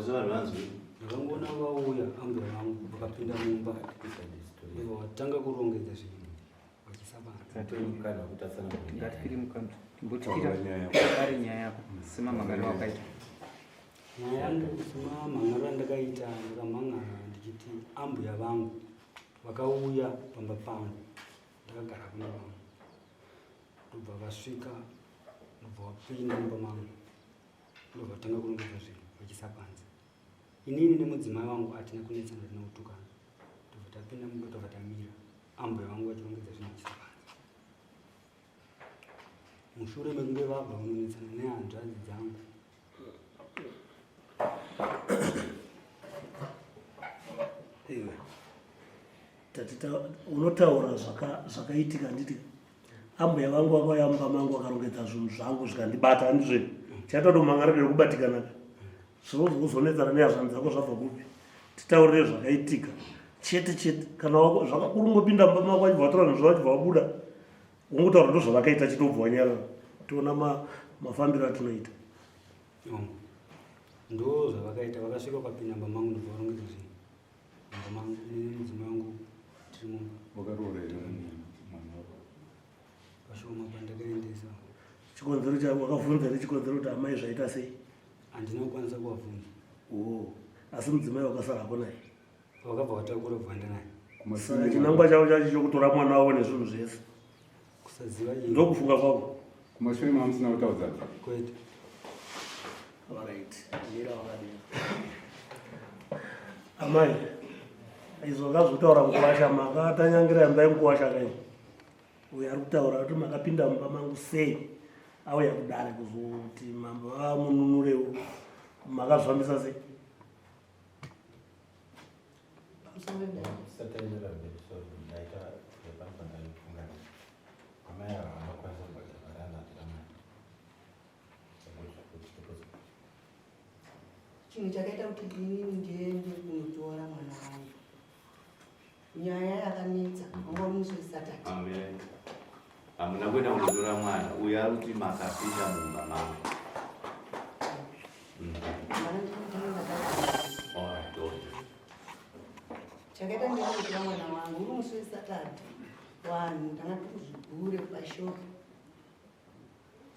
Wazao wanzi ngona vauya ambe vangu vakapinda mumba ivo watanga kurongedza zvinhu ngatikiri mbotikira ari nyaya yako sima magariro wakaita nyaya yangu sima mangariro andakaita ndakamhangara ndichiti ambuya vangu vakauya pamba pangu ndakagara kuna vangu ndobva vasvika ndobva vapinda mumba mangu ndobva vatanga kurongedza zvinhu vachisa panze. Inini nemudzimai wangu hatina kunetsana tinautukana ndobva tapinda mumba ndobva tamira ambuya vangu vachirongedza zvinhu vachisa panze. Mushure mekunge vabva kunonetsana nehanzvadzi dzangu unotaura zvakaitika nditi ambuya vangu vakauya mumba mangu vakarongedza zvinhu zvangu zvikandibata handizve chatodomhangariro rekubatikana zvozonetsana nehazvanzi dzako zvabva kupi titaurire zvakaitika chete chete kana zvakakurungopinda mumba mako vachibva vatora zvinhu zvavachibva vabuda ungotaura ndozvavakaita chitobva wanyarara tiona mafambiro atinoita ndo zvavakaita vakasvika ukapinda mumba mangu ndobva varongedza zvinhu mumba mangu nemudzimai wangu tiri mumba vakaroorera vashoma pandakaendesa chikonzero chavo wakavhunza nechikonzero kuti amai zvaita sei handina kukwanisa kuvabvunza asi mudzimai wakasarapo naye vakabva vatakura bvanda naye saka chinangwa chavo chacho chokutora mwana wavo nezvinhu zvese kusaziva ndokufunga kwavo kumashure mamusina kutaudza kwete amai izvo kazotaura mukuwasha makatanyangira mbai mukuwasha kai uyo ari kutaura kuti makapinda mumba mangu sei auya kudare kuzoti mambo vamununurewo makazvifambisa sei chinhu chakaita kuti inini ndiende kunotora mwana wangu nyaya yakanetsa anga mumusosatati hamuna kuenda kunotora mwana uyo ari kuti makapinda mumba mangu chakaita ndinotora mwana wangu uri musosatati vanhu tanga tikuzvigure pashopu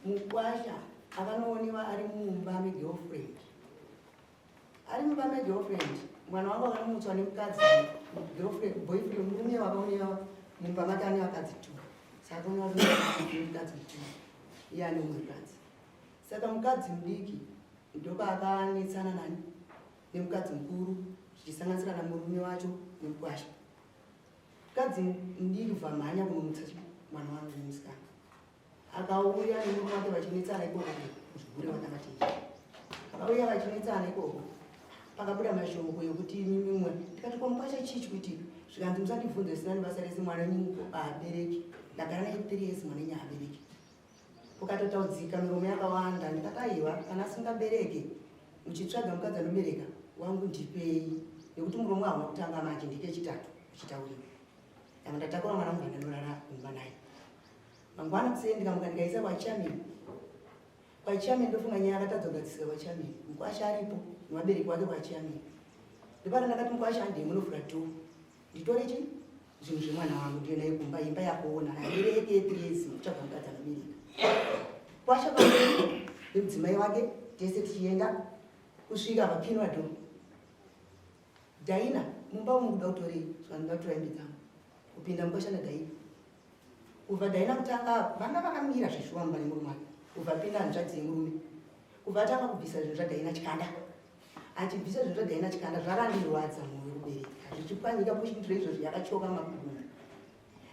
mukwasha akanooneva ari mumba megirlfriend ari mumba megirlfriend mwana wangu akanomutswa nemukadzi boyfriend murume wakaoneva mumba make ane vakadzi tu saka unaamukadzi tu iye ane umwe mukadzi saka mukadzi mudiki ndopakanetsana nani nemukadzi mukuru zvichisanganisira namurume wacho nemukwasha mukadzi mudiki bvamhanya kunomutsa mwana wangu nemusikana akauya nemurume wake vachinetsana ikoko kuzvigure vatakati akauya vachinetsana ikoko pakabuda mashoko yokuti mimwe tikati kwamukwasha chichi kuti zvikanzi musandibvunze zvisina nebasa rese mwana nyuko abereki ndagara naye 3 years mwana nye abereki ukatotaudzika miromo yakawanda ndikati aiwa kana asingabereke muchitsvaga mukadzi anobereka wangu ndipei nekuti muromo hauna kutanga manje ndike chitatu uchitaurira dama ndatakura mwana munhu andanorara kumba naye mangwana kusei ndikamuka ndikaisa kwachiamini ndofunga nyaya akatadza kugadzisika kwachiamini mukwasha aripo nevabereki wake kwachiamini ndipano ndakati mukwasha handei munovhura dhoo nditore chi zvinhu zvemwana wangu ndiyonaye kumba imba yakuona abereke 3 years kutsvaga mukadzi anobereka kwasha pamberi nemudzimai wake tese tichienda kusvika papinwa dhoo dhaina mumba umu kuda kutorei zvanoda kutora hembe dzangu kupinda mukwasha nadhaina kubva dhaina kutanga vanga vakamira zveshuwa mumba nemurume wake kubva pinda hanzvadzi yemurume kubva atanga kubvisa zvinhu zvadhaina chikanda achibvisa zvinhu zvadhaina chikanda zvakandirwadza mwoyo kubereka zvichipwanyika pushindiro izvozvo yakachoka makugumba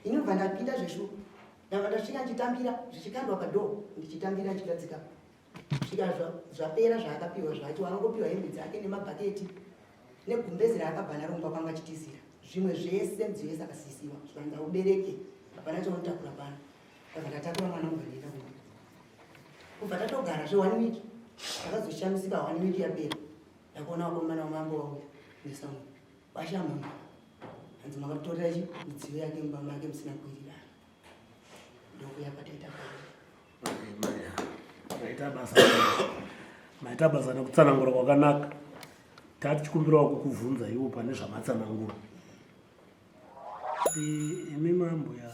ini kubva ndapinda zveshuwa ndabva ndasvika ndichitambira zvichikandwa padhoo ndichitambira ndichigadzika svika zvapera zvaakapiwa zvacho anongopiwa hembe dzake nemabhaketi negumbezi raakabva naromba kwanga achitizira zvimwe zvese mudziyo yese akasisiwa zvikanza ubereke hapana chaunotakura pano ndabva ndatakura mwana mungandienda kumba kubva tatogara zve1 wiki akazoshamisika 1 wiki yapera ndakuona wakomana wamambo wauya nesamu bashamama hanzi makatorera midziyo yake mumba make musina kuirirana ndokuya pataita maita basa nekutsanangura kwakanaka tatichikumbirawo kukubvunza iwo pane zvamatsanangura. Imi mambuya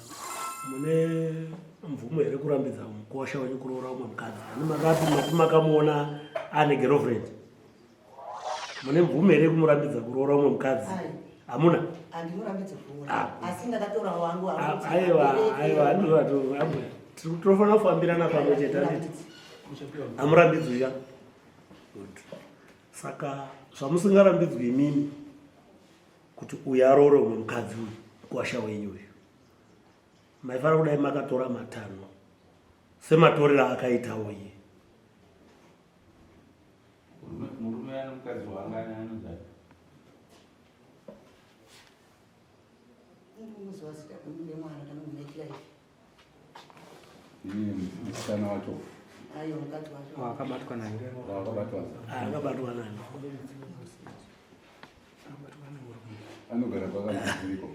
mune mvumo here kurambidza mukosha wenyu kuroora umwe mukadzi? Ani makati makamuona ane girlfriend? Mune mvumo here kumurambidza kuroora umwe mukadzi? Hamuna? Handimurambidzi kuroora, asi ndakatora wangu. Aiwa, ambuya tinofanira kufambirana pamwe chete. Hamurambidzwi ya? Saka zvamusingarambidzwi imimi kuti uyu aroore umwe mukadzi uyu mukosha wenyu uyu, maifanira kudai makatora 5 sematorero akaitawo iye. Murume ana mukadzi wangani anozati? Musikana wacho Wakabatwa naye. Akabatwa naye. anogara kwakazviriko.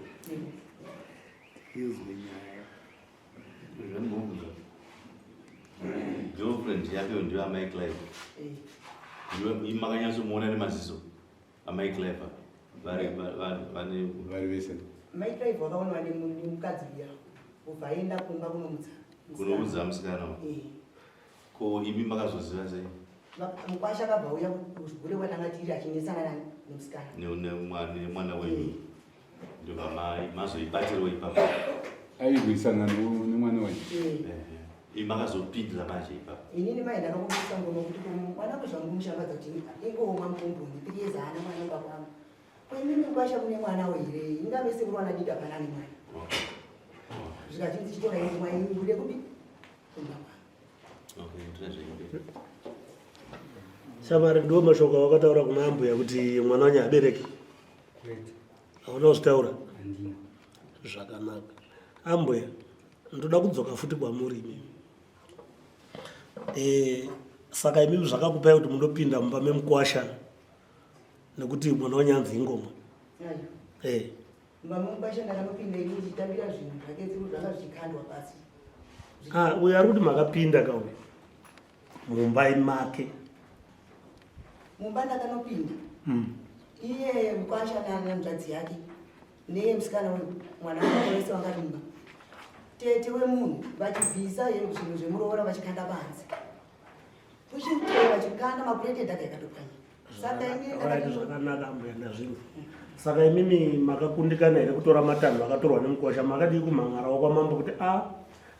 Girlfriend yake ndio amai Clive. Ndio makanyatsomuona nemaziso amai Clive. Vari vese Mai Clive wakaonwa nemukadzi uya kubva aenda kumba kunoudza musikana. Ko imi makazoziva sei? Mukwasha akabva uya kuzvigure kwatanga tiri achinesana nemusikana nemwana wenyu. Ndio mazoibatirwa ipapo. airwisana nemwana wacho. Imi makazopindira pache ipapo. inini mai ndakakuisa ngono kuti mwana kuzvangu mushambadza kuti ingomwa mukomboni 3 years haana mwana kwakwangu. Kwemimi mukwasha kune mwana weire ingave sekuru anadida panani mwana. Zvikachinzi chitora ini mwai ngude kubi kumba kwa. Shamari ndo mashoko wakataura kuna ambuya kuti mwana wanyu abereki. Hauna kuzvitaura? Handina. Zvakanaka. Ambuya ndoda kudzoka futi kwamuri imimi. Saka imimi zvakakupai kuti mundopinda mumba memukwasha nekuti mwana wanyu anzi ingoma. Mama mukwasha ndakanopinda ini ndichitambira zvinhu zvake dziri zvanga zvichikandwa pasi. Uyu ari kuti makapinda kauyu mumba make. Mumba ndakanopinda. Iye mukwasha nanzvadzi yake neye musikana mwana wese wangadimba. Tete wemunhu vachibvisa zvinhu zvemuroora vachikanda panze. Kuchimuteye vachikanda mapureti dhaka yakatopwanya. Saka imi zvakanaka ambuya ndazvinhu. Saka imimi makakundikana here kutora matanho akatorwa nemukwasha makadii kumhan'arawo kwamambo kuti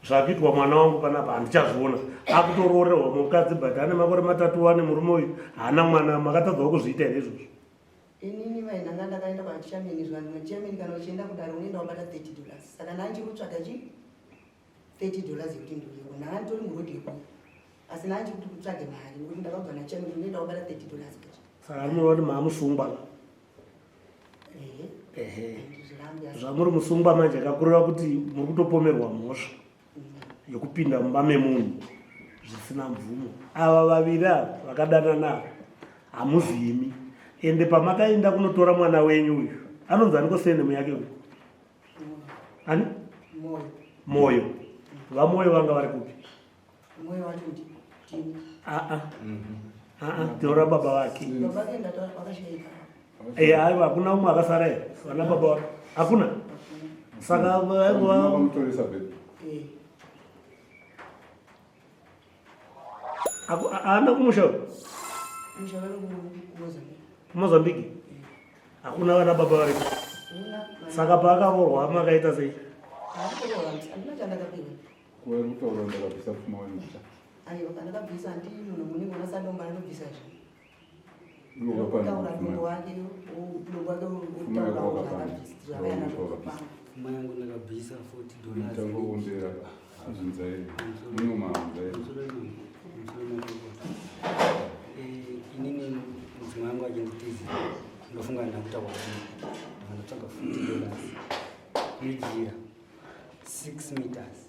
zvakuitwa mwana wangu panapa handichazviona akutoroorerwa mukadzi but ane makore 3 ane murume uyu haana mwana makatadzawo kuzviita here izvozvo? inini mai ndanga ndakaenda kwachameni zvanhu chameni kana uchienda kudaro unoenda wabata $30. Saka ndanga ndikutsvaga $30 yekuti ndiuyewo ndanga nditori murodhi yekuya asi ndanga ndikuti kutsvage mari nekuti ndakabva nachameni unoenda wabata $30. Saka arinova kuti maamusungwa. Zvamuri musungwa manje akakurira kuti muri kutopomerwa mhosva yekupinda mumba memunhu zvisina mvumo. Ava vaviri ava vakadanana hamuzimi ende pamakaenda kunotora mwana wenyu uyu anonzi aniko senemu yake uyu ani Moyo. Vamoyo vanga vari kupi? Moyo wacho tini. Tora baba vake. Baba vake ndatoa wakashika. Aiwa hakuna umwe akasara here vana baba vake hakuna. Saka vamutoresa bed. Haana kumusha Mozambique. Hakuna vana baba vari. Saka paakaroorwa makaita sei? Kuwari kutaura ndakabvisa pfuma wemusha. Aiwa ndakabvisa ndii munhu munenge unasandomba anobvisa zvinhu. Ndokapana Munhu wake Pfuma yangu ndakabvisa $40. Tangoondera azvinzairi munomahanzairi. Inini mudzimai wangu achenditizi ndofunga ndakutaura ndinotsvaga $40 nejira 6 meters.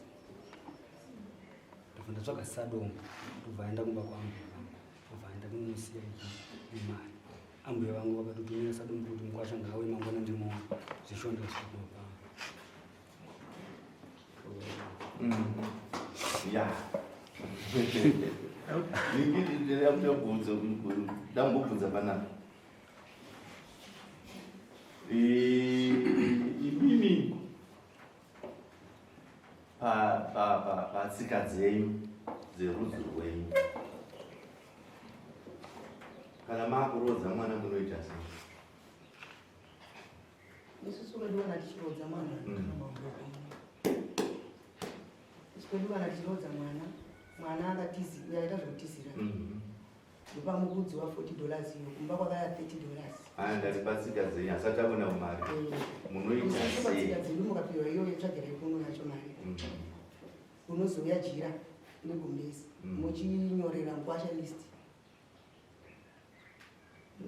Ndatsvaga sadomu ndobva aenda kumba kwangu ndobva aenda kunomusiya nemari. Ambuya vangu vakatotumira sadomu kuti mukwasha ngawe mangwana ndimoona zvishonda zvikuru pangu. Ndambobvunza panapa imimi patsika dzenyu dzerudzi rwenyu kana makurodza mwana munoita sei? isusu kwedu kana tichirodza mwana isusu kwedu kana tichirodza mwana akayaita zvekutizira ndopamukudzi wa $40 iyo kumba kwakaya $30. Ndati patsika dzenyu asati akona mari munoita sei? Patsika dzenyu mukapiwa iyoyo tsvagirai kuno yacho mari unozouya jira negumbezi muchinyorera mukwasha list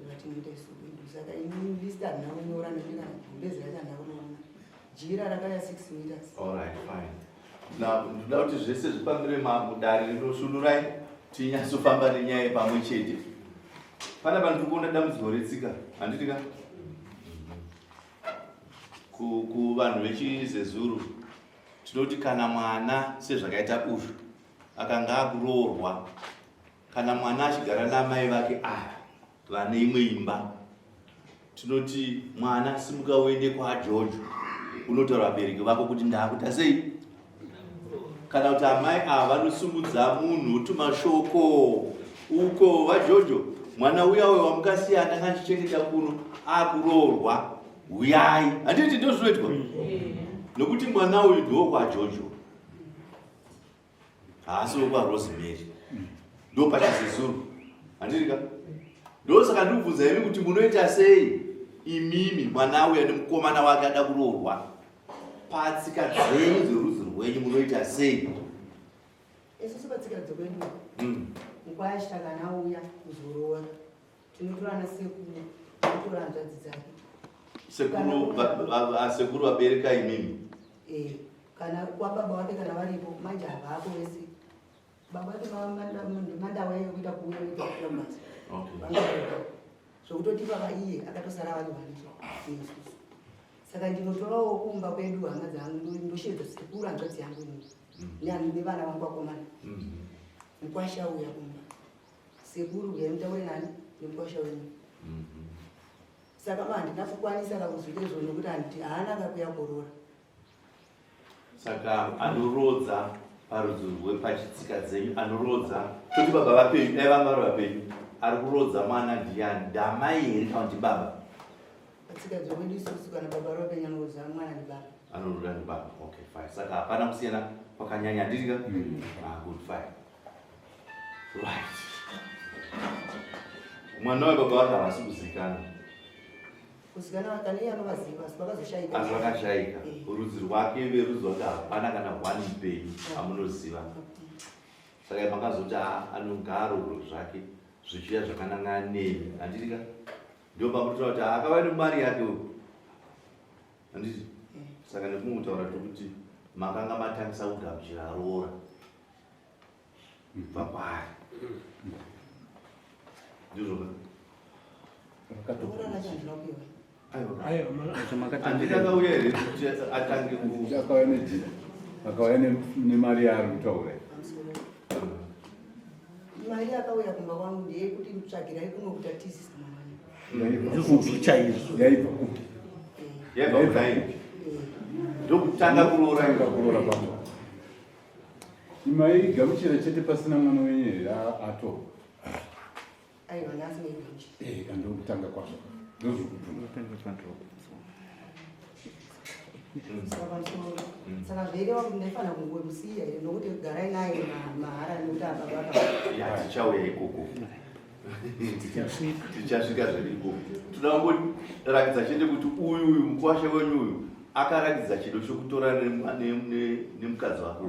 ngati muita isuku saka ini list handina kunyora nekuti kana gumbezi racho handina kunoona jira rakaya 6 meters. Alright, fine. Now, ndoda kuti zvese zvipambire mudare rinoshunurai tinyatsofamba nenyaya pamwe chete. Pana vanhu tikuona dambudziko retsika handiti ka kuvanhu vechizezuru tinoti kana mwana sezvakaita ushu akanga akuroorwa kana mwana achigara namai vake vane imwe imba tinoti mwana simuka uende kwaJojo unotaura vabereki vako kuti ndakuita sei. Kana kuti amai ava vanosumudza munhu tumashoko uko vaJojo mwana uya uyo wamukasiya ndanga ndichichengeta kuno akuroorwa uyai handiti ndozvinoitwa nokuti mwana uyu ndo kwaJojo haasi wokwaRosemary ndo pachizezuru handitika ndosaka ndikubvunza imi kuti munoita sei imimi mwana uya nemukomana wake ada kuroorwa patsika dzenyu dzerudzi rwenyu munoita sei? Isusu patsika dzekwedu mukwasha kana auya kuzoroora tinotorana sekuru totora hanzvadzi dzake sekuru vabereka imimi kana kwababa wake kana varipo manje havako vese baba vake mandawa yekuita kuuya kuita kulamasa zvokutoti baba iye akatosara vanhu vanizvo isusu saka ndinotorawo kumba kwedu hanga dzangu ndoshedza sekuru hanzvadzi yangu nevana vangu vakomana mukwasha uya kumba sekuru uyamutaure nani nemukwasha wenyu saka handinafukwanisa kakuzvita izvo nokuti handiti haana kakuya korora. Saka anorodza parudzi rwepachitsika dzenyu anorodza kuti baba vapenyu dai vanga vari vapenyu ari kurodza mwana ndiani ndamai here kana kuti baba? Patsika dzekwedu isusu kana baba vari vapenyu anorodza mwana ndibaba. Anorodza ndibaba. Okay, fine. Saka hapana kusiyana kwakanyanya nditika? Good, fine. Right. Mwana webaba vake havasi kuzivikanwa. Kuzivikanwa kana iye anovaziva asi vakazoshaika. Asi vakashaika. Rudzi rwake verudzi rwake hapana kana one upenyu amunoziva. Saka makazoti anogaro zvake zvichiya zvakanangana nemi handitika? Ndio pamutotaura kuti akava nemari yake uyu handiti? Saka nekumutaura tokuti makanga matangisa kugamuchira roora papari ndizvoka andikakauya here kuti atange akauya nemari yaari kutaura mari yakauya kumba kwangu ndeyekuti mutsvagirai kunokuta tisi yaibva kudai ndokutanga kuroora pano imai gamuchira chete pasina mwana wenyu here ato aiwa nhasi maigamuchira andokutanga kwazvo saka zvaireva kuti ndaifanira kungomusiya here nokuti garai naye mahara nekuti ababa tichauya ikoko tichasvika zviri ikoko toda kungoratidza chete kuti uyu mukwasha wenyu uyu akaratidza chido chokutora nemukadzi wake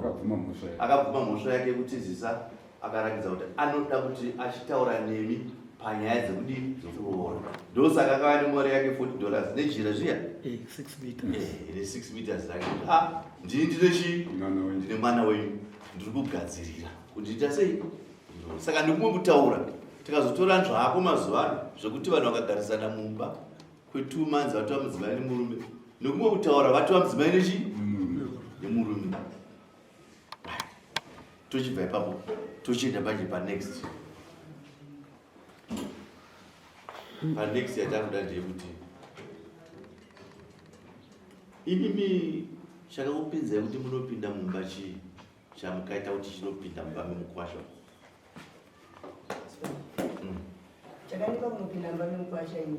akabvuma mhosva yake yekutizisa akaratidza kuti anoda kuti achitaura nemi panyaya dzekudii dzekuroora ndosaka akava nemari yake $40 nejira zviya ne6 meters rake ndini ndine mwana wenyu ndiri kugadzirira kuti ndiita sei. Saka ndikumutaura tikazotora zvako mazuva ano zvekuti vanhu vakagarisana mumba kwe2 months vatova mudzimai nemurume nokumwe kutaura vatova mudzimai nemurume tochibva ipapo tochienda panje panext yatakuda ndeyekuti inimi chakakupinzai kuti munopinda mumba chii chamukaita kuti chinopinda mumba memukwasha? chakandipa kunopinda mumba memukwasha ini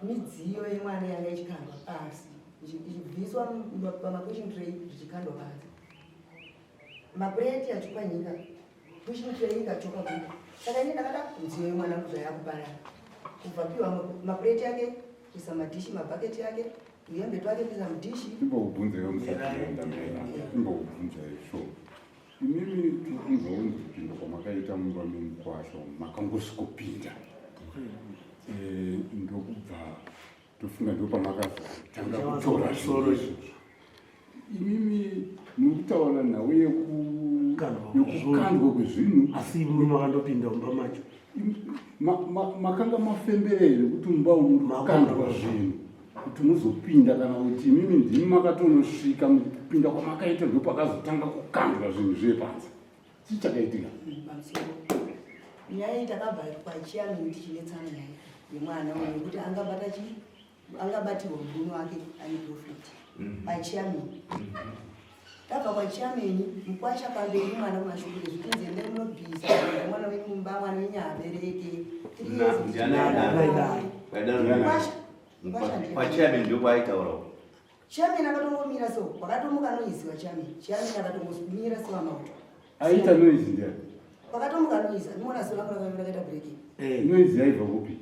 midziyo yemwana yanga ichikandwa pasi ichibviswa pamapushing tray zvichikandwa pasi, mapureti achipwanyika, pushing tray ikachoka kuda. Saka ini ndakada midziyo yemwana kuzvayakuparara kubvapiwa mapureti yake kuisa madhishi, mabhaketi yake, uyembe twake kuisa mudhishi. Imbobvunzeyo imbobvunzeyo sho imimi tirikunzwawo kupinda kwamakaita mumba memukwasha makangosvikopinda ndokubva tofunga ndopamakazotanga kutora zvinhu. Imimi murikutaura nhau yekukandwa kwezvinhu, asi muri makandopinda mumba macho makanga mafemberere kuti mumba unorikandwa zvinhu kuti muzopinda, kana kuti imimi ndimi makatonosvika mukupinda kwamakaita ndopakazotanga kukandwa zvinhu zvepanze. Chii chakaitika? Nyaya takabva pachiyamini tichinetsana nyaya yemwana nekuti angabatirwa murume wake ane profiti pachiyamini. Tabva pachiyamini mukwasha pamberi mwana kumashukuru zvikunze ndee munobvisa mwana wenyu mumba, mwana wenyu abereke 3 years. Pachiyamini ndio kwaitaurawo chiyamini akatongomira so kwakatomuka noiziwa chiyamini akatongomira so amauto aita noizi ndiani kwakatomuka noizi andimona so lakurakaita breki noizi yaibva kupi?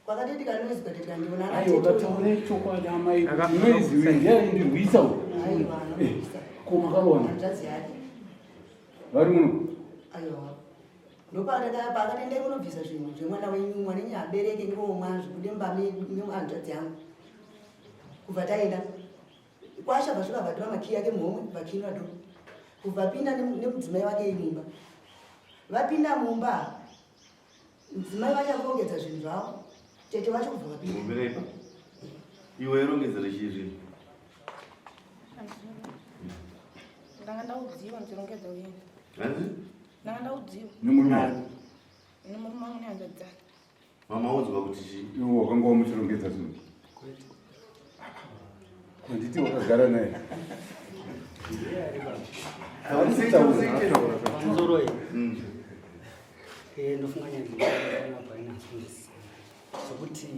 kwakatetika noizi kwatetika ndiona akataura chokwadi amai noizi yaindirwisa komakaona hanzvadzi yake vari muno. aiwa ndopakatendai kunobvisa zvinhu zvemwana wenyu, mwana wenyu abereke ngomwa zvikude mbame nehanzvadzi yangu. Kubva taenda kwasha vasvika vatora makii yake muhomwe vakinwa do kubva pinda nemudzimai wake mumba. Vapinda mumba mudzimai wacho kurongedza zvinhu zvavo, tete wacho kubva vapinda. mumirepa iwe irongedzere chii zvinhu? ndanga ndaudziwa ndichirongedza uini. Hanzi? ndanga ndaudziwa nemurume nemurume wangu nehanzvadzi dzake. Mama udzwa kuti chii? iwe wakanga wamuchirongedza zvinhu? Handiti wakagara naye? Nzoroi. Ndofunga nyangapa inasundisa sokuti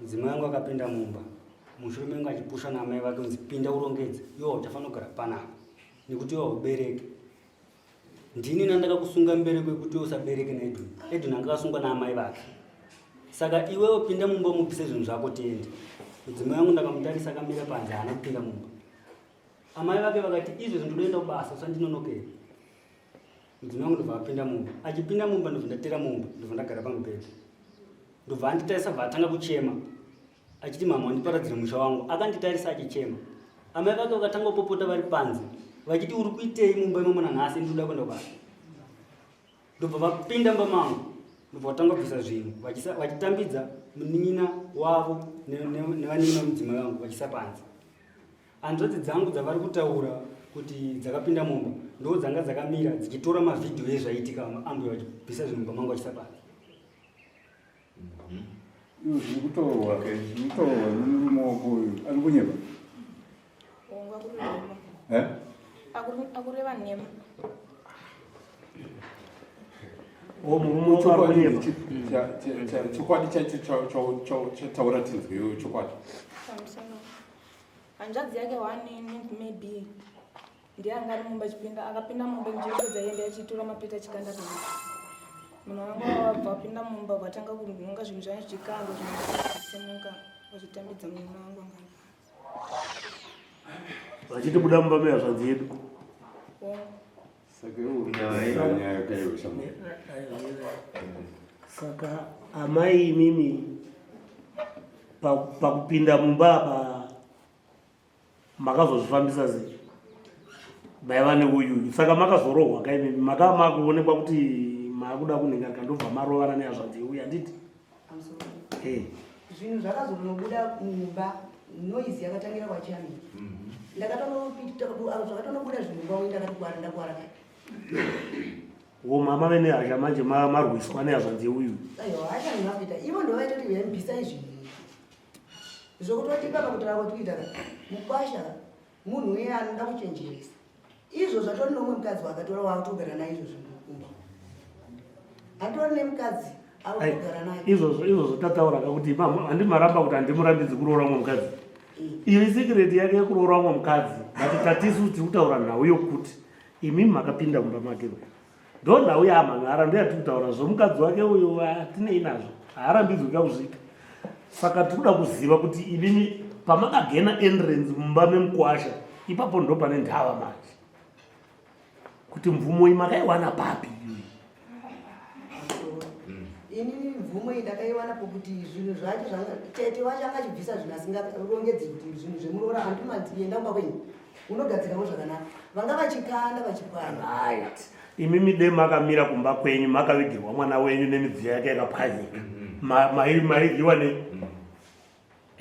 mudzimai wangu akapinda mumba, mushure mengu achipusha namai vake kunzi pinda urongedze, iwo uchafanira kugara panapa nekuti iwo ubereke. Ndini nandakakusunga mubereke wekuti usabereke naEdwin. Edwin anga akasungwa naamai vake. Saka iwewo pinda mumba mubvise zvinhu zvako tiende. Mudzimai wangu ndakamutarisa akamira panze haana kupinda mumba. Amai vake vakati izvo ndoenda kubasa usandinonokera. Mudzimai wangu ndobva apinda mumba. Achipinda mumba ndobva ndatera mumba, ndobva ndagara pamubhedha. Ndobva anditarisa bva atanga kuchema achiti mama wandiparadzira musha wangu. Akanditarisa achichema. Amai vake vakatanga kupopota vari panze vachiti uri kuitei mumba imomo nanhasi ndinoda kuenda kubasa. Ndobva vapinda mumba mangu ndobva vatanga kubvisa zvinhu vachitambidza munin'ina wavo nevanina mudzimai wangu vachisa panze. Hanzvadzi dzangu dzavari kutaura kuti dzakapinda mumba ndo dzanga dzakamira dzichitora mavhidhiyo ezvaitika maambuya vachibvisa zvinhu mumba mangu vachisa panze. Zvinotaurwa nemurume wako uyu ari kunyema? akureva nhema. murume wacho ari kunyema? chokwadi chataura tinzweyo chokwadi. hanzvadzi yake maybe ndiye anga ari mumba achipinda, akapinda mumba njeredza yende achitora mapeta achikanda pazita. Munhu wanga wabva apinda mumba vatanga kunonga zvinhu zvanje zvichikandwa zvisemuka vachitambidza munhu wangu anga vachiti buda mumba mehazvadzi yedu. Saka amai mimi pakupinda mumba apa makazozvifambisa sei maiva neuyu? Saka makazorohwa kaimimi makuonekwa kuti makuda kunhingarika ndobva marovana nehazvadzi uyu handiti? Zvinhu zvakazonobuda mumba noizi yakatangira kwachiyamini. Zvakatonobuda zvinhu kwamwe ndakati ndakwara. Mama vene hasha manje marwiswa nehazvadzi uyu. Aiwa hasha nemakuita ivo ndo vaita kuti vembisa izvi. zvokutoti baba kutaura kuti kuita mukwasha munhu uye anoda kuchenjeresa izvo zvatori nomwe mukadzi wakatora waakutogara naye izvozvo mukumba hatori nemukadzi akutogara naye izvozvo tatauraga kuti handimaramba kuti handimurambidzi kuroora mwe mukadzi iyo isekireti yake yekuroora mwe mukadzi but tatisu tiri kutaura nhau yokuti imimi makapinda mumba make ndo nhau yaamhang'ara ndo yatiri kutaura zvomukadzi wake uyo hatinei nazvo haarambidzwi kakuzvika saka tiri kuda kuziva kuti imimi pamakagena entrance mumba memukwasha ipapo ndo pane ndava manje kuti mvumo iyi makaiwana papi inini mvumo iyi ndakaiwana pokuti zvinhu zvacho tete wacho angachibvisa zvinhu asingarongedzi kuti zvinhu zvemuroora handimandienda kumba kwenyu unogadzirawo zvakanaka vanga vachikanda vachipwana right imimi de makamira kumba kwenyu makavigirwa mwana wenyu nemidziyo yake yakapwanyika mairyiwa ne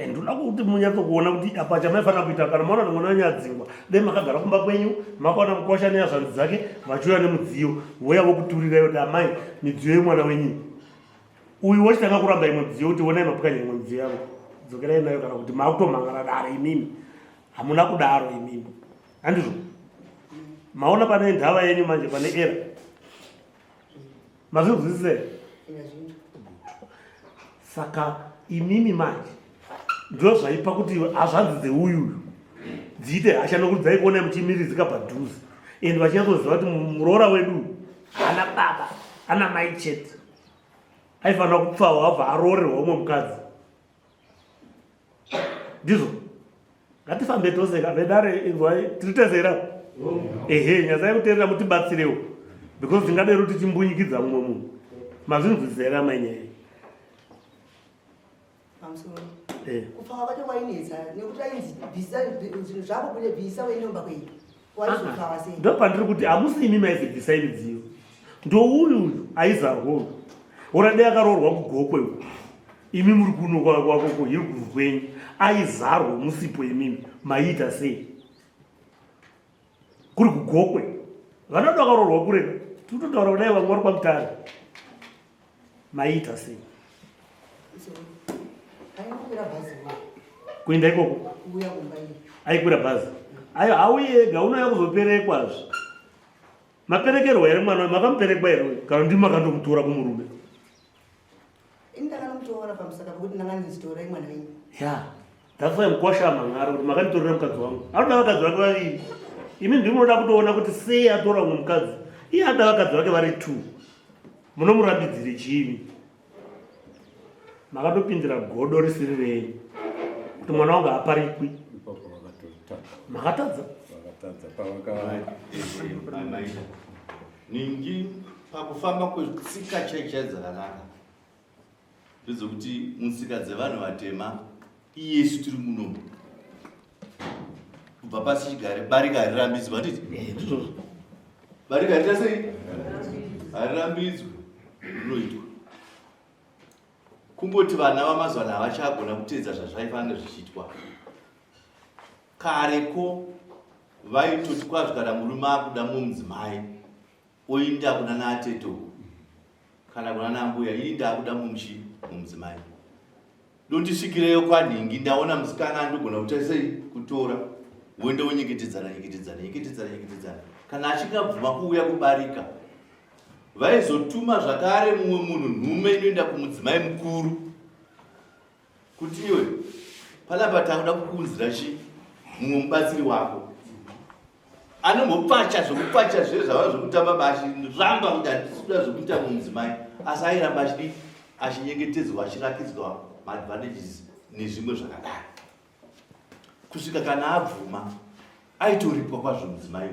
ndoda kuti munyatsokuona kuti apa chamaifanira kuita kana maona mwana wenyu adzingwa de makagara kumba kwenyu makaona mukwasha nehazvanzi dzake vachiuya nemudziyo voya vokuturira kuti amai midziyo yemwana wenyu uyu wachitanga kuramba imwe midziyo kuti onai mapwanya imwe midziyo yavo dzokerai nayo kana kuti makutomhangana daro imimi hamuna kudaro imimi handizvo maona pane ndava yenyu manje pane era mazvinzwisisei saka imimi manje ndo zvaipa kuti hazvanzi dzeuyu dziite hasha nokuti dzaikuona muchimiridzika padhuze ende vachinatsoziva kuti muroora wedu hana baba ana mai chete aifanira kupfawa abva aroorerwa umwe mukadzi ndizvo ngatifambe tose vedare tiritezera ehe nyasai kuteerera mutibatsirewo because tingadero tichimbunyikidza mumwe munhu mazvinzwisera manyaya pamusoro kupfawa kwacho kwainetsa nekuti ainzi bvisa zvinhu zvako kune bvisa weinomba kwedu waizopfawa sei ndo pandiri kuti hamusi imi maizi bvisai midziyo ndo uyu aizarwoyo orade akaroorwa kugokwe imi muri kuno kwakoko iri kuvu kwenyu aizarwa musipo imimi maiita sei kuri kugokwe vanoda akaroorwa kureka titotaura kudai vamwe vari kwamutare maiita sei kuenda ikoko aikwira bhazi ayo hauye ega unouya kuzoperekwazve maperekerwa here mwana makamuperekwa here kana ndi makandomutora kumurume indakanomutora pamusaka pekuti ndakandizitora mwana wenyu ya ndafai mukwasha mhang'ara kuti makanditorera mukadzi wangu anoda vakadzi vake vaviri imi ndimoda kutoona kuti sei atora umwe mukadzi iye ada vakadzi vake vari 2 munomurambidzire chiimi makatopindira godo risiri renyu kuti mwana wangu haparikwi makatadza ningi pakufamba kwetsika chaichai dzakanaka ndedzokuti mutsika dzevanhu vatema iyesu tiri muno kubva pasi chigare barika harirambidzwa nditi barika harita sei harirambidzwa rinoitwa kungoti vana vamazuva ano havachagona kuteedza zvazvaifanira zvichiitwa kareko vaitoti kwazvo kana murume akuda mumudzimai oinda kuna naateto kana kuna nambuya ii ndaakuda mumudzimai ndondisvikireyo kwanhingi ndaona musikana andogona kutasei kutora woende wonyeketedzana kana achingabvuma kuuya kubarika vaizotuma zvakare mumwe munhu nhume inoenda kumudzimai mukuru kuti iwe panapa takuda kukunzira chi mumwe mubatsiri wako anombopfacha zvokupfacha zviro zvava zvokutamba bashi ramba kuti handisikuda zvokuita mumudzimai asi airamba achidi achinyengetedzwa achirakidzwa maadvantages nezvimwe zvakadaro kusvika kana abvuma aitoripwa kwazvo mudzimai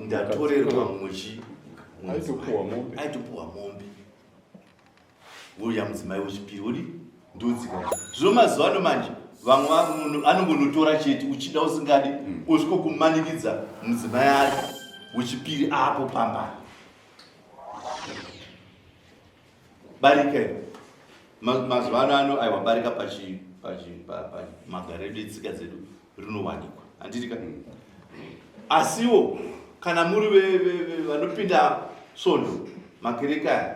ndatorerwa mumwechi aitopuwa mombe uya mudzimai wechipiri uri ndodzika zvino mazuva ano manje vamwe anongonotora chete uchida usingadi osviko kumanikidza mudzimai ari wechipiri apo pamba barika mazuva ano aiwa barika magariro etsika dzedu rinowanikwa handitika asiwo kana muri vanopinda svondo makerekari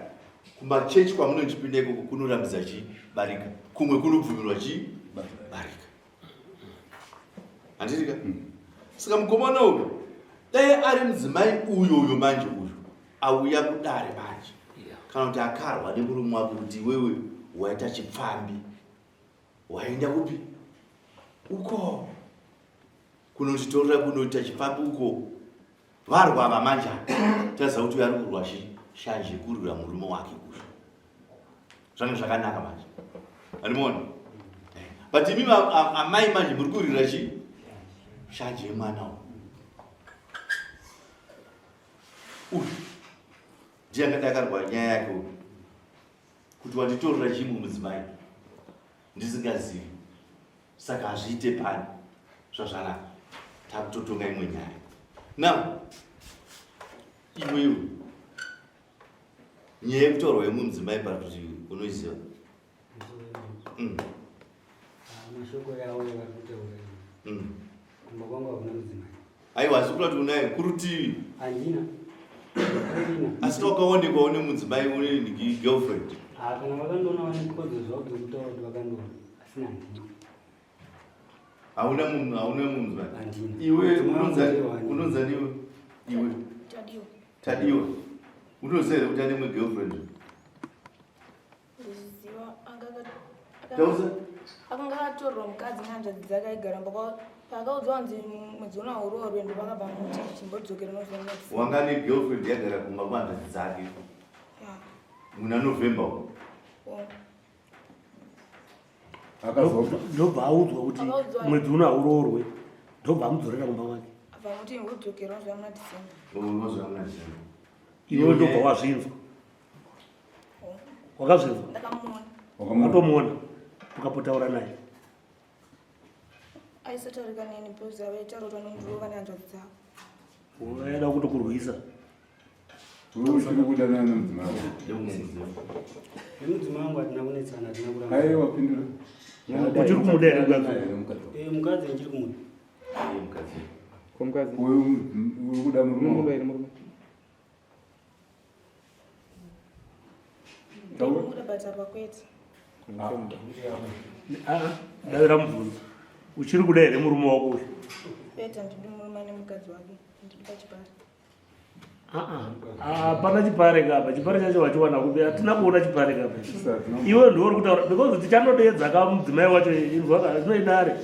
kumachechi kwamunonchipinda ikoko kunorambidza chi barika kumwe kunobvumirwa chi barika. Handitika? Saka mukomana uyu dai ari mudzimai uyo manje uyu auya kudare manje kana kuti akarwa nemurume wake kuti wewe waita chipfambi waenda kupi uko kunotitorera kunoita chipfambi uko varwa vamanje taziva kuti uyu ari kurwa shanje kurwira murume wake uyu zvange zvakanaka manje animona but imi amai manje muri kurwira shanje yemwana uyu ndiye akadakarwa nyaya yake kuti wanditorera chimwe mudzimai ndisingazivi, saka hazviite pani zvazvanaka takutotonga imwe nyaya. Now iwewe nyaya yekutorwa yemudzimai pakuti unoiziva mashoko yawo yakutaura kumba kwanga hakuna mudzimai. Aiwa, asi kuti unaye kurutivi handina asi takaonekwa une mudzimai une girlfriend. Kana vakandoona vane kodzo zvavo dzokutaura kuti vakandoona asina handina. Hauna mudzimai. Handina. Iwe unonza ndiwe iwe Tadiwa unoziva kuti ane girlfriend. Tauza akanga atorwa mukadzi nehanzvadzi dzake aigara pakaudzwa kunzi mwedzi una urorwe ndovakabva muti chimbodzokera novemba. wanga ne girlfriend yagara kumba kwanhadzi dzake muna November ndobva audzwa kuti mwedzi una urorwe ndobva amudzorera kumba kwake abva muti udzokera novemba muna December. unozva muna December. iwe ndobva wazvinzwa wakazvinzwa watomuona ukapotaura naye aisataurika neni bhozi ava itaurwa nomurova nehanzvadzi dzavo. unaeda kutokurwisa uchiri kudana nemudzimai nemudzimai wangu hatina kunetsana, hatina kuramba. aiwa pindura uchiri kumuda here mukadzi ndichiri kumuda Kumkazi. uri kuda murume here murume. ndinomuda but apa kwete. davira mubvunzo uchiri kuda here murume wako uyu Kwete handidi murume nemukadzi wake, ndiri pachipari. hapana chipare kapa, chipare chacho wachiwana kupi, hatina kuona chipare kapa. Iwe ndori kutaura because tichanodeedza ka mudzimai wacho inzwaka zvinoidare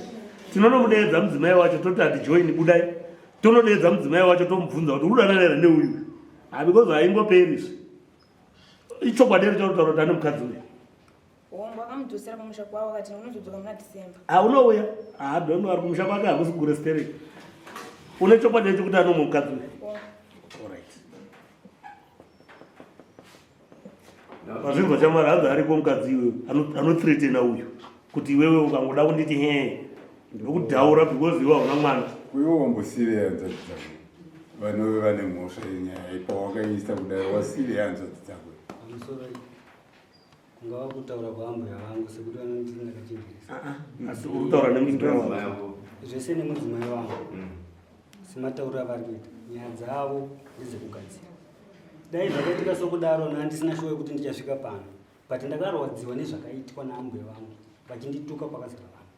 tinonomudeedza mudzimai wacho toti hatijoini budai, tonodeedza mudzimai wacho tomubvunza kuti udananera neuyu because haingoperi ichokwadi chotaura kuti ane mukadzi uyu wakamudzosera kumusha kwavo akati unozodzoka muna December. unouya dhonu ari kumusha kwake hakusi kurestereki une chokwadi chekuti anomwe mukadzi uyu. Mazvinzwa chamari hanzi ariko mukadzi iwewe anothreatena uyu kuti iwewe ukangoda kunditi he ndokudhaura because iwe hauna mwana. iwe wambosire hanzvadzi dzako vanove vane mhosva yenyaya pawakaisa kudai wasire hanzvadzi dzako pamusoro kungava kutaura kwaambuya vangu sekuti vanonditi ndakachenjeresa. Asi uri kutaura nemudzimai wako zvese nemudzimai wangu sematauriro avari kuita nyaya dzavo ndedzekugadzira. Dai zvakaitika sokudaro handisina shuwa yekuti ndichasvika pano, but ndakarwadziwa nezvakaitwa naambuya vangu vachindituka pakazara vanhu.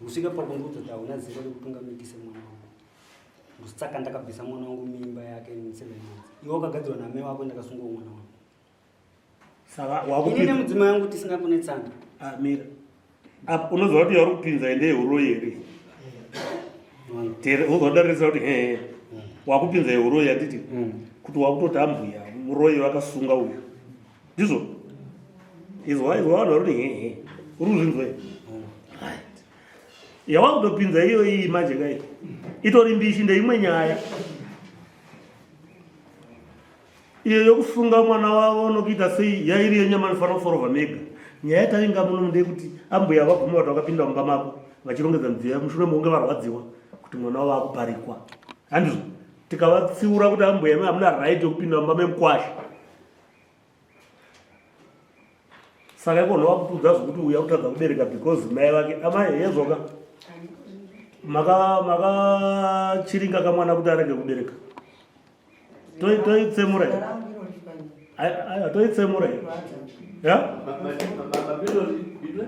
Kusvika pakundiudza hauna zero rekutungamitisa mwana wangu, saka ndakabvisa mwana wangu mimba yake 7 months. Iwe wakagadzirwa namai wako, ndakasungawo mwana wangu. saka Ini nemudzimai wangu tisina kunetsana. mira apa unoziva kuti yauri kupinza ende yeuroi here tere uzodarisa kuti wakupinza yeuroi yatiti kuti wakutoti ambuya uroi vakasunga uyu ndizvo izwa vanhu vari kuti uri kuzvinzwa yawakutopinza iyo iyi manje kai itori mbishi ndeimwe nyaya iyo yokusunga mwana wavo nokuita sei yairi yenyama nofanira kuforovha mega. Nyaya yatainga muno ndeyekuti ambuya vaguma vati vakapinda mumba mako vachirongedza midziyo mushure mokunge varwadziwa kuti mwana wavo akuparikwa. Handizvo tikavatsiura kuti ambuya imi hamuna right yokupinda mumba memukwasha. Saka ikonho vakutudza zvokuti uya kutadza kubereka because mai vake amai yezvoka makachiringa kamwana kuti arege kubereka toitsemura toitsemura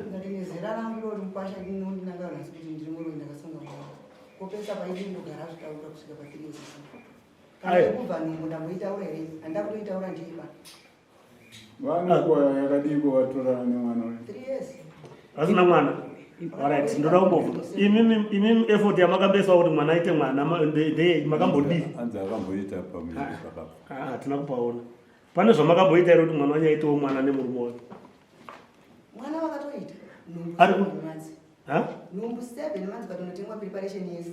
ngati nezera rangu iro rimukwasha ndinondangaona kuti ndiri mumwe ndakasunga mwana kopesa paiti ndogara zvitaura kusvika pa 3 years kana kubva nhungu ndamboitaura here handida kutoitaura ndiiba vanako yakadiko vatorana nemwana 3 years asina mwana. Alright, ndoda kumbobvuka. Imimi effort yamakambesa kuti mwana aite mwana makambodii? anzi akamboita pamwe pakapa. Hatina kupaona. Pane zvamakamboita here kuti mwana wanyaitewo mwana nemurume wake? mwana wakatoita Ari manzi numbu 7 manzi patonotengwa preparation yese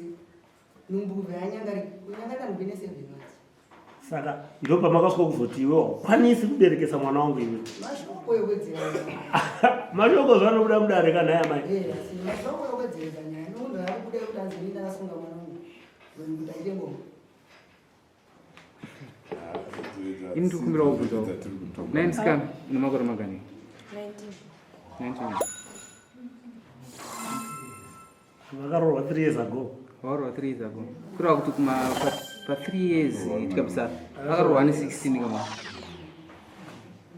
numbu veanyangari kunyangarira numbu ine 7 manzi. Saka ndo pamakasvika kuzoti iwe wakwanisi kuberekesa mwana wangu iwe. Mashoko ewedzera. Mashoko zvanobuda mudare kana haya mai. Asi mashoko ewedzera nyaya munhu ari kuda kuti anzi ndinda kasunga mwana wangu. Kuti aite ngoma. Ini ndikumbira kubvunza. Nine scan nemakore magani? 19. Vakaroorwa 3 years ago. Varoorwa 3 years ago. Kureva kuti pa 3 years tikapisa vakaroorwa ne 16 kama.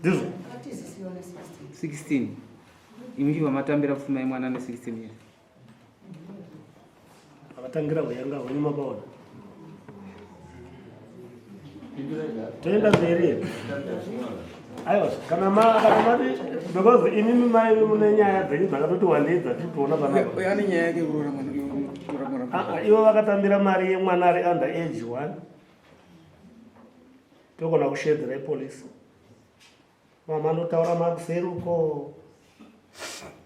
Ndizvo? Atizisiwa ne 16. Imi chiva matambira pfuma yemwana ne 16 years. Akatangira kuyanga wani mabaona. Toenda mberi. Aiwa, kana mati because inini mai mune nyaya dzenyu dzakatoti wandedza titoona panapa. Yani nyaya yake kurora mwana. Ivo vakatambira mari yemwana ari under age 1. Tokona kushedzera ipolisi. Mama anotaura makuseruko.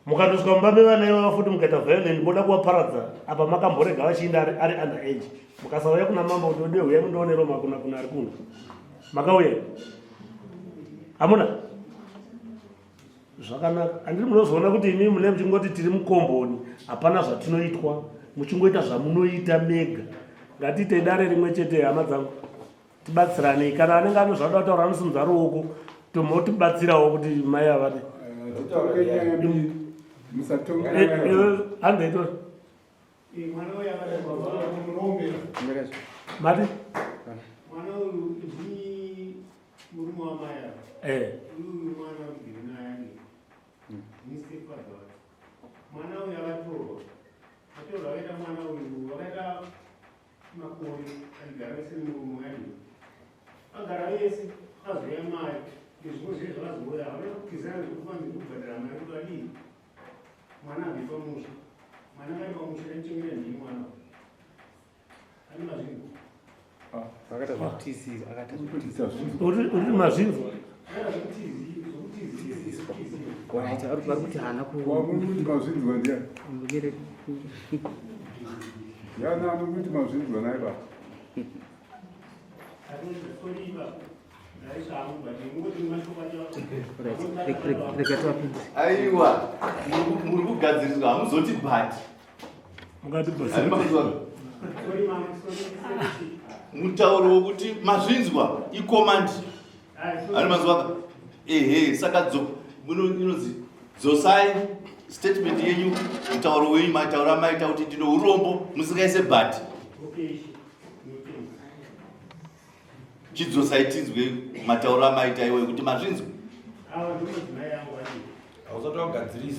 Mukatosvika mumba mevana ivava futi mukaita violent moda kuvaparadza apa makamborega vachiinda ari under age. Mukasauya kuna mambo kuti ode uya mundoonero makuna kuna ari kuno. Makauya. Hamuna? Zvakanaka. Handiri munozoona kuti imi mune muchingoti tiri mukomboni hapana zvatinoitwa. Muchingoita zvamunoita mega. Ngatiite dare rimwe chete hama dzangu. Tibatsirane kana anenge ane zvada kutaura anosimudza ruoko tomotibatsirawo kuti mai avati. Handeito. Mwana uyu akadai munombe. Mati? Mwana uyu ndi murume wamai ava. Uyu mwana mbiri nayani. Nistepfather. Mwana uyu akatorwa. Atorwa akaita mwana uyu wakaita makore aigara semurume wani. Agara yese azoya mai. Izvimwe zvese zvakazoya avaida kukizana zvekufanira kubhadhara mari kuti adii. Mwana abve pamusha. Mwana ari pamusha nechengera ndii mwana. Ani mazvinhu. Vakata zvokutizi, akata zvokutizi. Uri mazvinzwa? Wanaita vari kuti hana Wamuti mazvinzwa ndiani? kungere Yana anokuti mazvinzwa naye baba. aiwa muri kugadziriswa hamuzoti bhati mutauro wokuti mazvinzwa ikomandi ari mazuva saka inonzi dzosai statement yenyu mutauro wenyu mataura maita kuti ndino urombo musikaise bhati chidzosai tinzwe matauro amaita iwe kuti mazvinzwa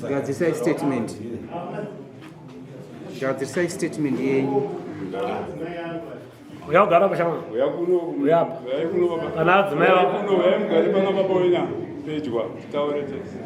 gadzirisai statement. Gadzirisai statement yenyu. Uyagara pashama. Uyakuno. Uyapa. Uyakuno baba. Kana adzimai vako. Uyakuno uyamugari panga baba wina. Pedwa. Taure tese.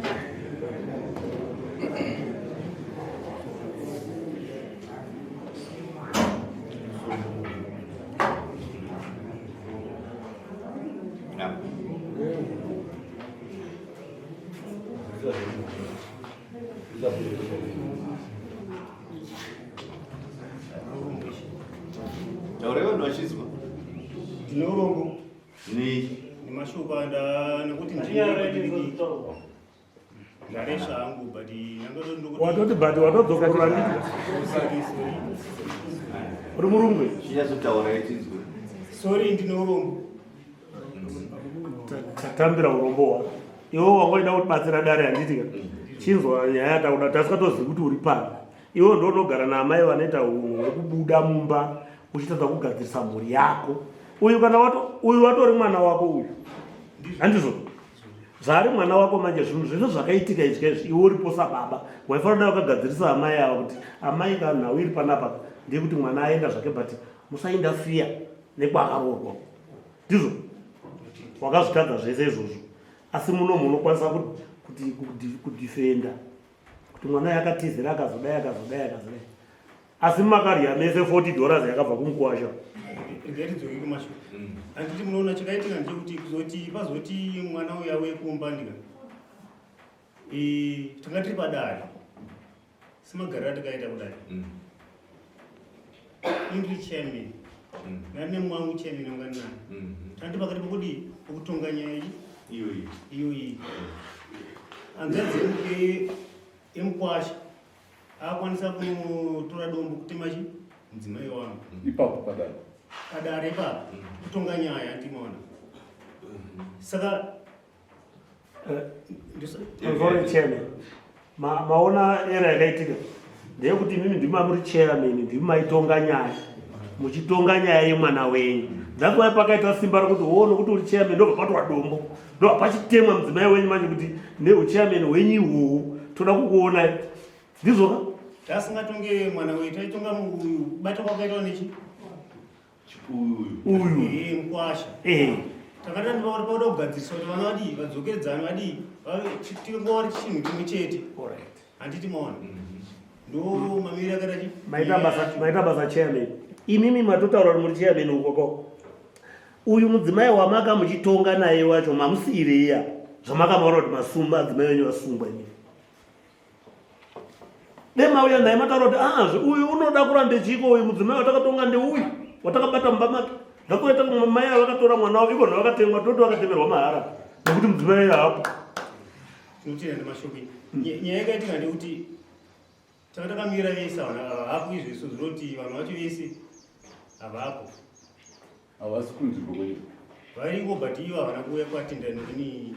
taureva ndovachizwa Ndinourombo. ni Nemashoko nekuti ndare zvangu but Watoti bhati watodzokorora ndiko. Uri murungwe. chichazotaura ichinzwe sorry ndinourombo. Tatambira urombo hwako. Iwe wangoida kutibatsira dare handiti chinzwa nyaya yatakuda tasikatozivi kuti uri pari. Iwe ndo unogara naamai vanoita unhu hwekubuda mumba uchitadza kugadzirisa mhuri yako. Uyu kana uyu watori mwana wako uyu. Handizvo? zvari mwana wako manje zvinhu zvino zvakaitika izvi iwe uripo sababa waifanira wakagadzirisa amai avo kuti amai kanhau iri panapa ndekuti mwana aenda zvake but musaenda fiya nekwaakaroorwa ndizvo wakazvitadza zvese izvozvo asi muno munokwanisa kudifenda kuti mwana yakatizira akazodai asi makarya mese $40 yakabva kumukwasha ndetidzoke kumashure handiti munoona chakaitika ndechekuti kuzoti pazoti mwana uya wekumbandika tanga tiri padare semagarira takaita kudai indiri chairman nane mwangu chairman unganani tandi pakati pokudi pokutonga nyaya iyoyi anzanzi emukwasha akwanisa kutora dombo kutema mudzimai wangu ipapo padare ipapo kutonga nyaya ndimona saka chairman maona era yakaitika ndeyekuti mimi ndimamuri chairman ndimaitonga nyaya muchitonga nyaya yemwana wenyu that's why pakaita simba rokuti woona kuti uri chairman ndopapatwa dombo ndopachitemwa mudzimai wenyu manje kuti neuchairman wenyu ihwohwo toda kukuona ndizvoka tasingatonge mwana wetu taitonga bata kwakaitwa nechi uyu mukwasha takatandipaa kuti pauda kugadzirisa kuti vana vadii vadzokedzani vadii tingori chinhu chimwe chete handiti maona ndo mamiri akatachi maita basa chairman imimi matotaura kuti muri chairman ukoko uyu mudzimai wamaka muchitonga naye wacho mamusiriya zvamakamaona kuti masumba adzimai wenyu vasungwa ini demauya naye mataura kuti uyu unoda kuramba chiko uyu mudzimai watakatonga ndeuyu watakabata mumba make ndakuita mai avo vakatora mwana wavo ikona vakatengwa toti vakatemerwa mahara nekuti mudzimai hapo tinotenda nemashokini nyaya yakaitika ndekuti takakamira vese vanhu ava havapo izveso zvinoti vanhu vacho vese havapo havasi kunzvimbo kwedu variko but ivo havana kuuya kuatenda nekuni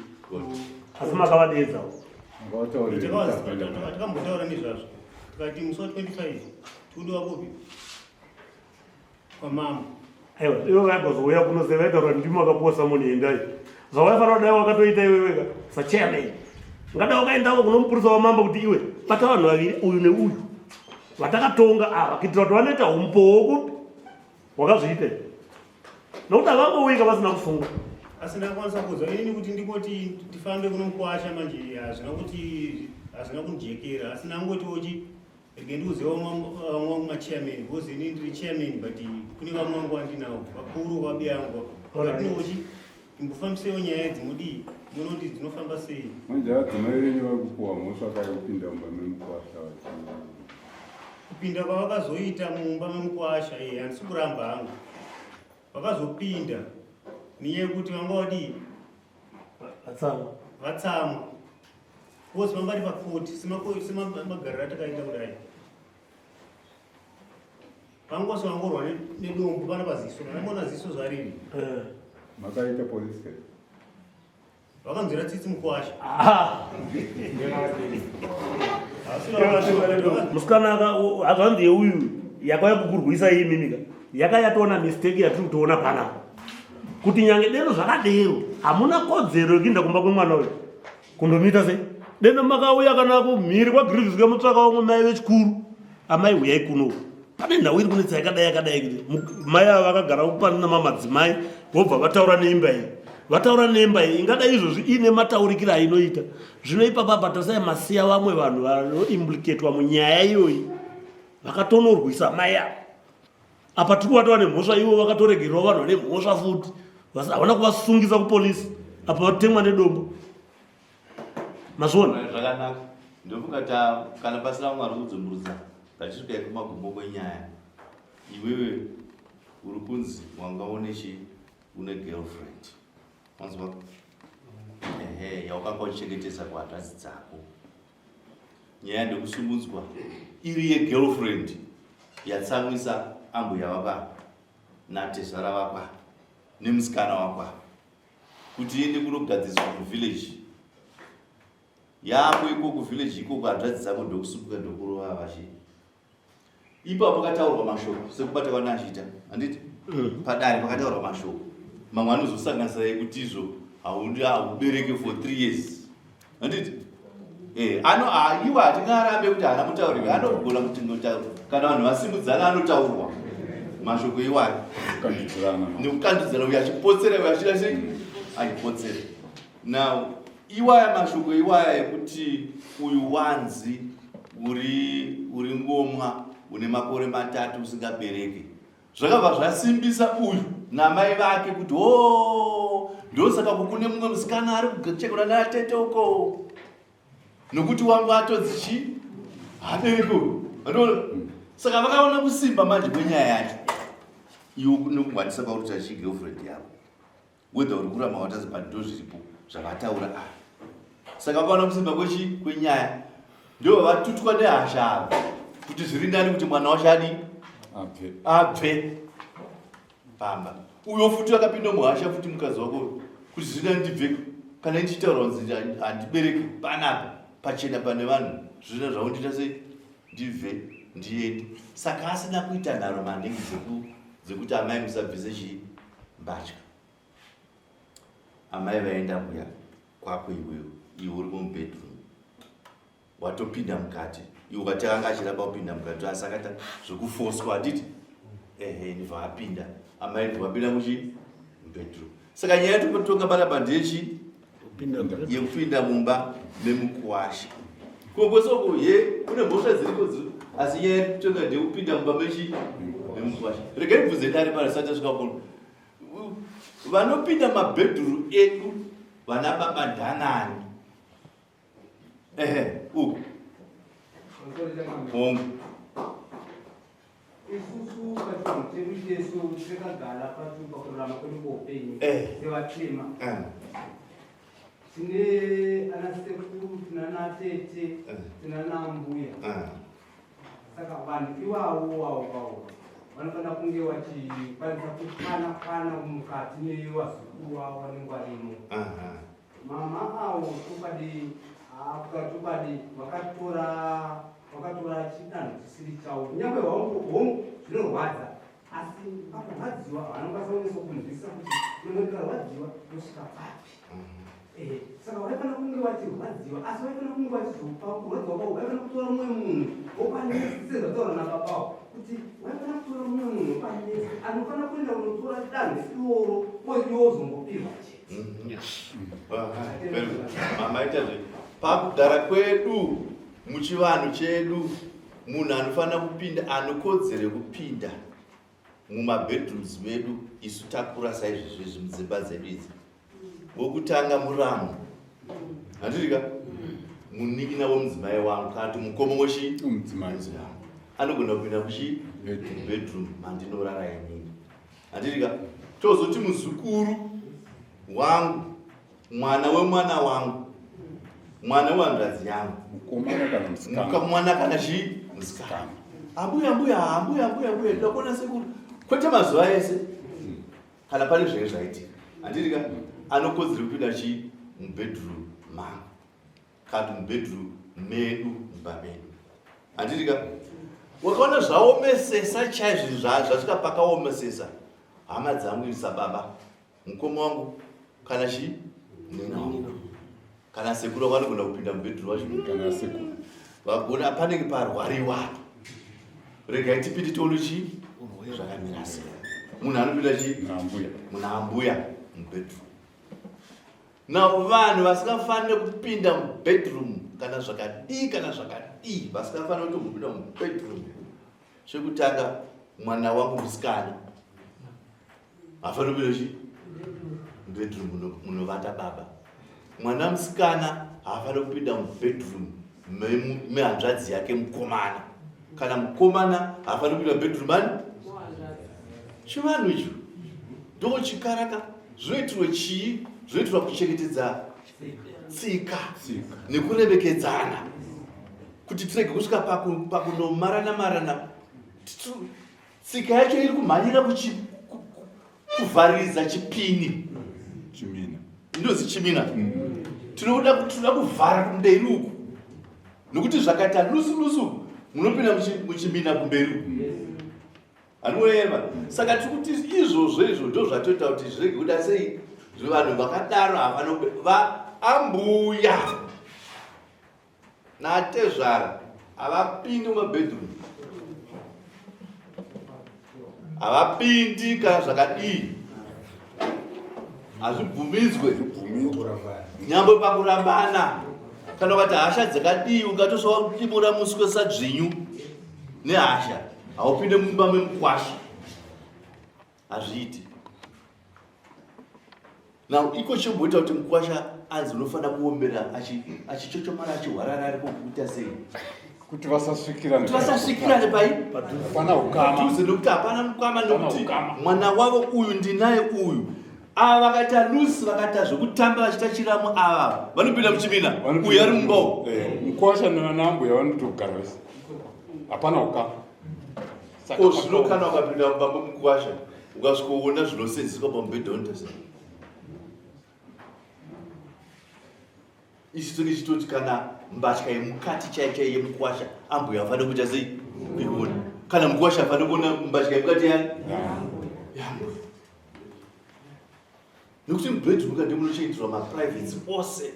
asi makavadedzawo takambotaura nezvazvo tikati musi wa 25 tikudiwa kopi kwamama aiwa ivo vaigozouya kunose vaitaura kuti ndimo akaposa munhu endai zvawaifanira kudai wakatoita iweweka sachairman ungadai wakaendako kuno mupurisa wamamba kuti iwe bata vanhu vaviri uyu neuyu vatakatonga ava kuitira kuti vanoita umpowo kupi wakazviita nokuti havangowika vasina kufunga asi ndakakwanisa kuzwa inini kuti ndingoti tifambe kuno mukwasha manje hazvina kunijekera asi nangotiwochi rege ndiuzewa mwangu machairman because ini ndiri chairman but kune vamwe vangu vandinawo vakuru vabe yangu atinochi imbofambisewo nyaya dzimudii munoti dzinofamba sei manje adzimai venyu vari kupuwa mhosva kayekupinda mumba memukwasha kupinda kwavakazoita mumba memukwasha handisi kuramba hangu vakazopinda nenyaya yekuti vanga vadii vatsamwa kosi vanga vari pa40 semagarira takaita kudai vangose vangorwa nedombo pana paziso vanamona ziso zvariri makaita police case vakanzwira tsitsi mukwasha musikanaka hazvanzi yeuyu yakauya kukurwisa iyi mimika yakayatoona mistake yatiri kutoona panapa kuti nyange deno zvakadero hamuna kodzero yekuinda kumba kwemwana uyu kundomita sei deno makauya kana kumhiri kwagrivis kemutsvaka wamwe mai vechikuru amai uyai kuno pane nhau iri kunetsa yakadai kuti mai ava vakagara panina mamadzimai vobva vataura neimba iyi vataura nemba iyi ingadai izvozvi ine mataurikiro ainoita zvino ipapa tasai masiya vamwe vanhu vanoimplicatwa munyaya iyoyi vakatonorwisa mai avo apa tiri kuvatova nemhosva ivo vakatoregerwa vanhu vane mhosva futi havana kuvasungisa kupolisi apa vatemwa nedombo mazviona zvakanaka ndofungati kana pasina vamwe vari kudzomburutsa tachisvika kumagumbo kwenyaya iwewe uri kunzi wanga unechi une girlfriend wanzwa yaukanga uchichengetesa kuhadhadzi dzako nyaya ndekusungudzwa iri yegirlfriend yatsamwisa ambuya vapa natezvara vapa nemusikana wapa kuti iende kunogadziswa kuvillage yako iko kuvillage ikoko hadhadzi dzako ndokusunguka ndokurova vachi ipapo pakataurwa mashoko sekubata kwana achita handiti padare pakataurwa mashoko mamwe anozosanganisira kuti izvo haubereke for 3 years. Handiti? Iwo hatingarambe kuti hana mutauriri, anogona kuti kana vanhu vasimbudzana anotaurwa mashoko iwayo nekukandudzana, uyo achipotsera uyo achida sei achipotsera. Now iwaya mashoko iwaya ekuti uyu wanzi uri ngomwa une makore 3 usingabereki, zvakabva zvasimbisa uyu namai vake kuti ndosaka kune mumwe musikana ari kuchekura naatete uko, nokuti wangu atodzichi habereko. Saka vakaona kusimba manje kwenyaya yacho. Iwo nokungwadisa pakuti tachi girlfriend yavo, whether uri kurama watazi pando zviripo zvavataura apa. Saka vakaona kusimba kwenyaya, ndio vatutwa nehasha avo kuti zviri ndani kuti mwana washadi abve pamba. Uyo futi akapinda muhasha futi mukadzi wako kuti zviri ndibve, kana ndichitaura kuti handibereki panapa pachena pane vanhu, zvino zvaundita sei ndibve ndiende. Saka asina kuita nharo maningi dzekuti amai musabvise mbatya. Amai vaenda kuya kwako iwe uri mubedroom, watopinda mukati, iwe vatakanga achiramba kupinda mukati, asakata zvokufoswa handiti ndibva apinda. Amai ndibva apinda mubedroom. Saka nyaya totonga panapa ndechi yekupinda mumba nemukuwasha. Kongosoko kune mhosva dziriko asi nyaya yekutonga ndekupinda mumba nemukuwasha. Regai ndibvunze dare parasati tasvika kuno, vanopinda mabhedhuru edu vana baba ndanani? Uku hongu isusu pachivanhu chedu chesu takagara pakurarama kwedu kweupenyu sevatema, tine ana sekuru, tina natete, tina nambuya. Saka vanhu ivavo vanofanira kunge vachikwanisa kukwana mukati nevazukuru vavo vanenge varimo. Mama avo tokadi vakatora chidanho chisiri chavo, kunyange hongu zvinorwadza, asi pakurwadziwa vanokwanisa kunyasa kunzwisisa kuti ndikarwadziwa tosvika papi. Saka vaifanira kunge vachirwadziwa, asi vaifanira kunge vachizopa kurwadziwa kwavo, vaifanira kutora mumwe munhu wopanesi, sezvataura nababa kuti vaifanira kutora mumwe munhu wopanesi anofanira kuenda kunotora danho iroro iwo zombopirwa chete. Mamaitazve pakugara kwedu muchivanhu chedu, munhu anofanira kupinda, anokodzere kupinda mumabedrooms medu, isu takura saizvizvi mudzimba dzedu idzi. Wokutanga muramu, handirika munikina womudzimai wangu, kana kuti mukoma wemudzimai anogona kupinda bedroom mandinorara inini, handirika. Tozoti muzukuru wangu, mwana wemwana wangu, mwana wehanzvadzi yangu, mwana kana musikana, ambuya ndakona sekuru, kwete mazuva ese kana pane zvenge zvaitika, handirika. Anokodzere kupinda mubedroom mangu kana mubedroom medu mumba medu, handirika. Wakaona zvaomesesa chaizvo, zvasvika pakaomesesa, hama dzangu isababa, mukoma wangu kana nina wangu kana sekuru vanogona kupinda mubedroom wacho, kana sekuru vagona panenge parwariwa, regai tipinde tione zvakamira sei. Munhu anopinda munambuya mubedroom. Now vanhu vasingafanire kupinda mubedroom kana zvakadii, vasingafanire kutopinda mubedroom. Chekutanga, mwana wangu musikana hafanire kupinda mubedroom munovata baba. Mwana musikana hafanire kupinda mubedroom mehanzvadzi yake mukomana, kana mukomana hafanire kupinda mubedroom chivanhu icho ndochikaraka. Zvinoitirwe chii? Zvinoitirwa kuchengetedza tsika nekuremekedzana, kuti tirege kusvika pakunomarana. Tsika yacho iri kumhanyira kuvhariridza chipini, inozi chimina. Tinoda kuvhara kumberi uku, nokuti zvakaita nusu munopinda muchimina kumberi uku, anoyema. Saka tiri kuti izvozvo ndo zvatoita kuti zvirege kuda sei Vanhu vakadaro havanoba ambuya natezvara havapindi mumabhedroom, havapindi kana zvakadii, hazvibvumidzwe nyambo pakurambana. Kana ukati hasha dzakadii ukatosvadimura musi kwesadzvinyu nehasha, haupinde mumba memukwasha, hazviiti. Now iko chimboita kuti mukwasha anzi unofanira kuombera achichochomara achihwarara ari kukuita sei kuti vasasvikirane pai pana ukama tuzi nokuti hapana mukama nokuti mwana wavo uyu ndinaye uyu. Ava vakaita lusi vakaita zvokutamba vachitachiramo ava vanopinda muchimina uyu ari mumbao mukwasha nevanambuya vanotogara vese hapana ukama. Zvino kana ukapinda mumba mukwasha ukasvikoona zvinosenzeswa pamubhedha unotasa isu tenge chitoti kana mbatya yemukati chaichai yemukwasha ambuya afanira kuita sei kuiona. Kana mukwasha afanira kuona mbatya yemukati yani nekuti mubhedroom kade munochengeterwa maprivates ose,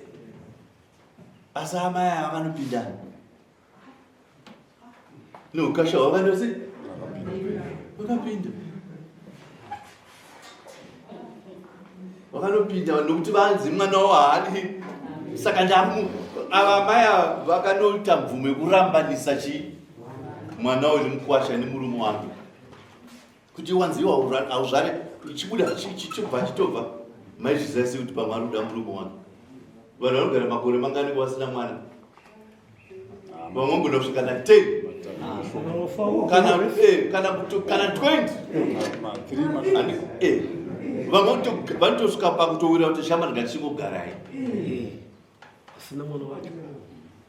asi amai ava vanopinda neukasha hwavo vanose vakapinda vakanopinda nokuti vanzi mwana wavo haadi. Saka ava mai ava vakanoita mvumo yekurambanisa mwana uri mukwasha nemurume wake kuti wanziwa hauzvare chibuda chitobva maizvizai sei kuti pamwe ari kuda murume wake. Vanhu vanogara makore mangani kwasina mwana, vamwe vangona kusvika na 10 kana 20 vamwe vanotosvika pakutowira kuti shama ndingatichimbogarai.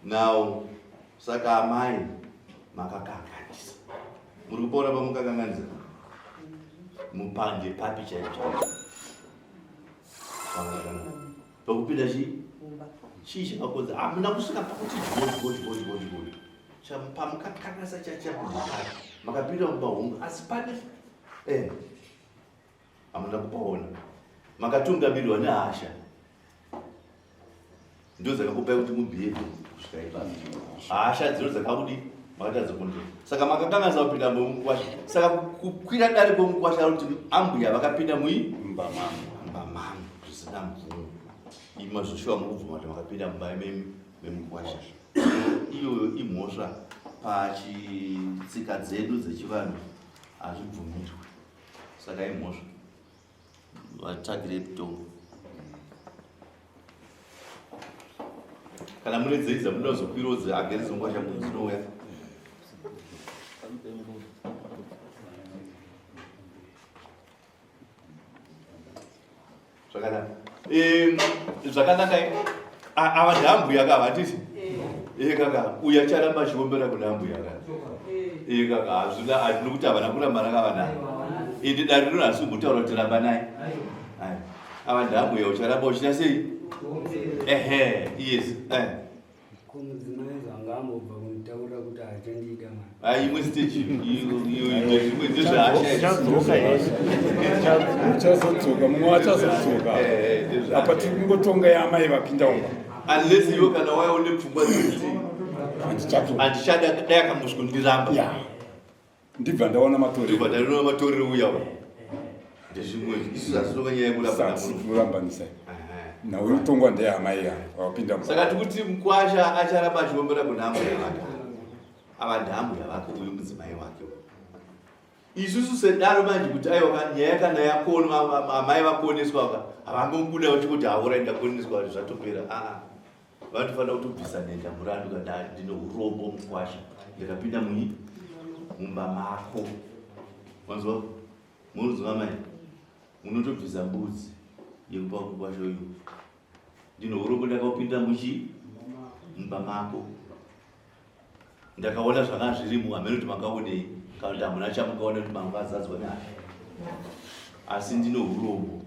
Now saka amai makakanganisa, muri kupona pamukakanganisa mupande papi chaipo pakupinda chii chakakonza hamuna kusvika pakuti godi pamukakanganisa chachapai makapinda mubahungu asi pane hamuna kupaona makatungamirirwa nehasha ndo dzakakupai kuti mubhiyevhe kusvika ipapo. Hasha dzino dzakakudi makatadza kunde, saka makakanganisa kupinda mukwasha. Saka kukwira dare kwomukwasha kuti ambuya vakapinda mumba mangu zvisina mvumo. Imazvoshuwa mukubvuma kuti makapinda mumba memukwasha. Iyo imhosva pachitsika dzedu dzechivanhu hazvibvumirwe, saka imhosva vatagire mitombo. Kana mune dzei dzamunozokwira agere dzongwasha dzinouya zvakanaka ava ndambuya kava hatisi kaka uya charamba achiombera kuna mbuya kaka hazvina kuti havana kurambana kava naye dare rino hasi mutaura kuti ramba naye ava ndambuya ucharamba uchita sei yes kumudzimai zvanga ambobva kunitaurira kuti hachandida imwe stage imwe ndezvehasha uchazodzoka mumwe wachazodzoka apa tiri kungotonga yamai vapinda umba unless iwe kana waione pfungwa dzekuti handichada dai akamuswi ndiramba ndibva ndaona matorero uya ndezvimwe isu zasitokanyaya kurambanisa nawe utongwa ndeyamai wapinda umba. Saka tikuti mukwasha acharamba achiombera kuna ambuya vake ava ndambuya vake uyu mudzimai wake. Isusu sedaro manje kuti aiwa nyaya kana yakonwa amai vakoneswa havangobuda vachikuti haura ndakoneswa zvatopera vanofanira kutobvisa nenda murandu kana ndine urombo mukwasha ndikapinda mumba mako. Manzwa munozwa mai munotobvisa mbudzi yekupa kukwasha uyu ndine urombo ndakaupinda mumba mako ndakaona zvanga zvirimo hamene kuti makaonei kana kuti hamuna chamukaona kuti mangazadzwa nahasha asi ndine urombo